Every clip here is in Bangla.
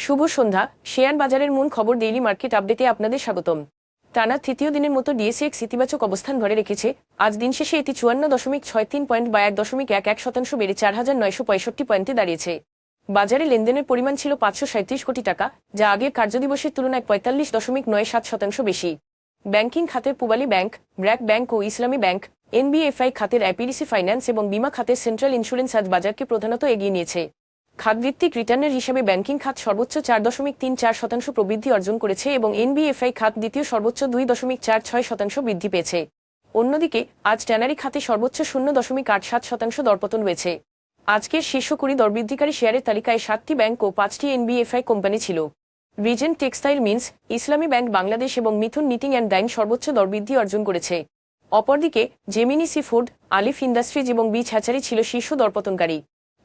শুভ সন্ধ্যা। শেয়ার বাজারের মূল খবর ডেইলি মার্কেট আপডেটে আপনাদের স্বাগতম। টানা তৃতীয় দিনের মতো ডিএসইএক্স ইতিবাচক অবস্থান ধরে রেখেছে। আজ দিন শেষে এটি 54.63 পয়েন্ট বা 1.11% বেড়ে 4,965 পয়েন্টে দাঁড়িয়েছে। বাজারে লেনদেনের পরিমাণ ছিল 537 কোটি টাকা, যা আগের কার্যদিবসের তুলনায় 45.97% বেশি। ব্যাংকিং খাতের পূবালী ব্যাংক, ব্র্যাক ব্যাংক ও ইসলামী ব্যাংক, এনবিএফআই খাতের আইপিডিসি ফাইন্যান্স এবং বীমা খাতের সেন্ট্রাল ইন্স্যুরেন্স আজ বাজারকে প্রধানত এগিয়ে নিয়েছে। খাতভিত্তিক রিটার্নের হিসাবে ব্যাংকিং খাত সর্বোচ্চ 4.34% প্রবৃদ্ধি অর্জন করেছে এবং এনবিএফআই খাত দ্বিতীয় সর্বোচ্চ 2.46% বৃদ্ধি পেয়েছে। অন্যদিকে আজ ট্যানারি খাতে সর্বোচ্চ 0.87% দরপতন হয়েছে। আজকের শীর্ষ 20 দরবৃদ্ধিকারী শেয়ারের তালিকায় 7টি ব্যাংক ও 5টি এনবিএফআই কোম্পানি ছিল। রিজেন্ট টেক্সটাইল মিলস, ইসলামী ব্যাংক বাংলাদেশ এবং মিথুন নিটিং অ্যান্ড ডাইং সর্বোচ্চ দরবৃদ্ধি অর্জন করেছে। অপরদিকে জেমিনি সি ফুড, আলিফ ইন্ডাস্ট্রিজ এবং বিচ হ্যাচারি ছিল শীর্ষ দরপতনকারী।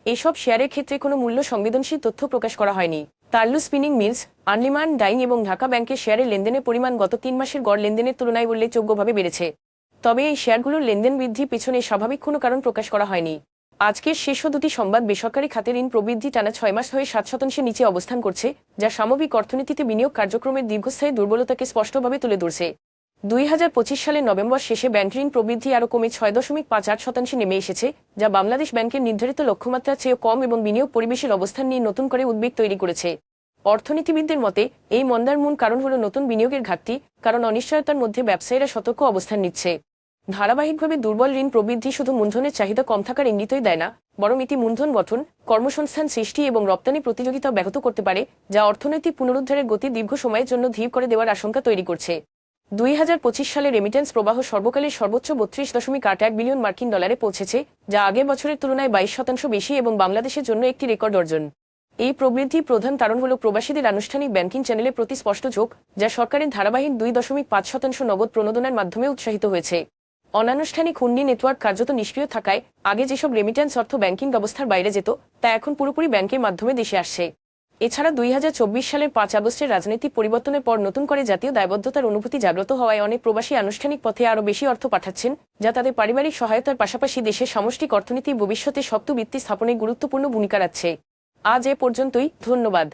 এসব শেয়ারের ক্ষেত্রে কোনো মূল্য সংবেদনশীল তথ্য প্রকাশ করা হয়নি। তাল্লু স্পিনিং মিলস, আনলিমান ডাইং এবং ঢাকা ব্যাংকের শেয়ারের লেনদেনের পরিমাণ গত 3 মাসের গড় লেনদেনের তুলনায় উল্লেখযোগ্যভাবে বেড়েছে। তবে এই শেয়ারগুলোর লেনদেন বৃদ্ধির পেছনে স্বাভাবিক কোনো কারণ প্রকাশ করা হয়নি। আজকের শীর্ষ দুটি সংবাদ বেসরকারি খাতের ঋণ প্রবৃদ্ধি টানা 6 মাস হয়ে 7% নিচে অবস্থান করছে, যা সামগ্রিক অর্থনীতিতে বিনিয়োগ কার্যক্রমের দীর্ঘস্থায়ী দুর্বলতাকে স্পষ্টভাবে তুলে ধরছে। 2025 সালের নভেম্বর শেষে ব্যাংক ঋণ প্রবৃদ্ধি আরও কমে 6.58% নেমে এসেছে, যা বাংলাদেশ ব্যাংকের নির্ধারিত লক্ষ্যমাত্রার চেয়েও কম এবং বিনিয়োগ পরিবেশের অবস্থান নিয়ে নতুন করে উদ্বেগ তৈরি করেছে। অর্থনীতিবিদদের মতে এই মন্দার মূল কারণ হল নতুন বিনিয়োগের ঘাটতি, কারণ অনিশ্চয়তার মধ্যে ব্যবসায়ীরা সতর্ক অবস্থান নিচ্ছে। ধারাবাহিকভাবে দুর্বল ঋণ প্রবৃদ্ধি শুধু মূলধনের চাহিদা কম থাকার ইঙ্গিতই দেয় না, বরং এটি মূলধন গঠন, কর্মসংস্থান সৃষ্টি এবং রপ্তানি প্রতিযোগিতা ব্যাহত করতে পারে, যা অর্থনৈতিক পুনরুদ্ধারের গতি দীর্ঘ সময়ের জন্য ধীর করে দেওয়ার আশঙ্কা তৈরি করছে। 2025 সালে রেমিটেন্স প্রবাহ সর্বকালের সর্বোচ্চ 32.81 বিলিয়ন মার্কিন ডলারে পৌঁছেছে, যা আগের বছরের তুলনায় 22% বেশি এবং বাংলাদেশের জন্য একটি রেকর্ড অর্জন। এই প্রবৃদ্ধির প্রধান কারণ হল প্রবাসীদের আনুষ্ঠানিক ব্যাংকিং চ্যানেলে প্রতি স্পষ্ট ঝোঁক, যা সরকারের ধারাবাহিক 2.5% নগদ প্রণোদনার মাধ্যমে উৎসাহিত হয়েছে। অনানুষ্ঠানিক হুন্ডি নেটওয়ার্ক কার্যত নিষ্ক্রিয় থাকায় আগে যেসব রেমিটেন্স অর্থ ব্যাংকিং ব্যবস্থার বাইরে যেত, তা এখন পুরোপুরি ব্যাংকের মাধ্যমে দেশে আসছে। এছাড়া 2024 সালের 5 আগস্টের রাজনৈতিক পরিবর্তনের পর নতুন করে জাতীয় দায়বদ্ধতার অনুভূতি জাগ্রত হওয়ায় অনেক প্রবাসী আনুষ্ঠানিক পথে আরও বেশি অর্থ পাঠাচ্ছেন, যা তাদের পারিবারিক সহায়তার পাশাপাশি দেশের সামষ্টিক অর্থনীতির ভবিষ্যতে শক্ত ভিত্তি স্থাপনে গুরুত্বপূর্ণ ভূমিকা রাখছে। আজ এ পর্যন্তই, ধন্যবাদ।